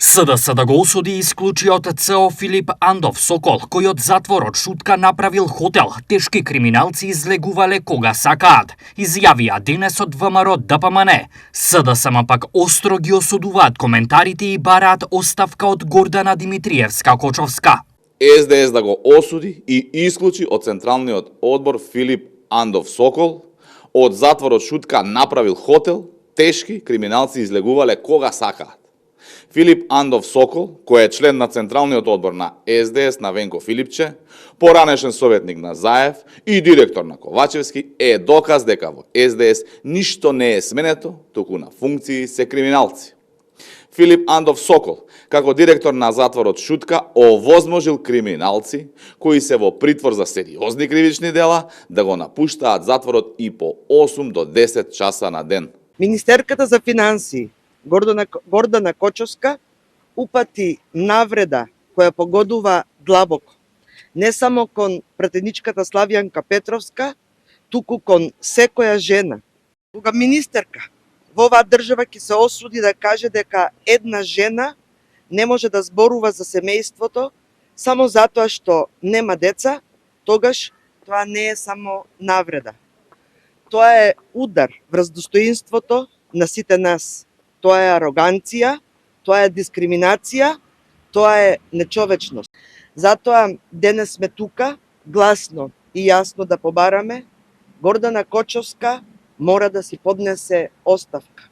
СДС да го осуди исклучиот ЦО Филип Андов Сокол, кој од затворот шутка направил хотел. Тешки криминалци излегувале кога сакаат, изјавија денес од ВМРО ДПМН. СДСМ пак остро ги осудуваат коментарите и бараат оставка од Гордана Димитриевска-Кочовска. СДС да го осуди и исклучи од Централниот одбор Филип Андов Сокол, од затворот шутка направил хотел, тешки криминалци излегувале кога сакаат. Филип Андов Сокол, кој е член на Централниот одбор на СДС на Венко Филипче, поранешен советник на Заев и директор на Ковачевски, е доказ дека во СДС ништо не е сменето, туку на функции се криминалци. Филип Андов Сокол, како директор на затворот Шутка, овозможил криминалци кои се во притвор за сериозни кривични дела да го напуштаат затворот и по 8 до 10 часа на ден. Министерката за финансии Гордана Кочовска упати навреда која погодува длабоко не само кон пратеничката Славјанка Петровска, туку кон секоја жена. Кога министерка во оваа држава ќе се осуди да каже дека една жена не може да зборува за семејството само затоа што нема деца, тогаш тоа не е само навреда. Тоа е удар врз достоинството на сите нас. Тоа е ароганција, тоа е дискриминација, тоа е нечовечност. Затоа денес сме тука гласно и јасно да побараме Гордана Кочовска мора да си поднесе оставка.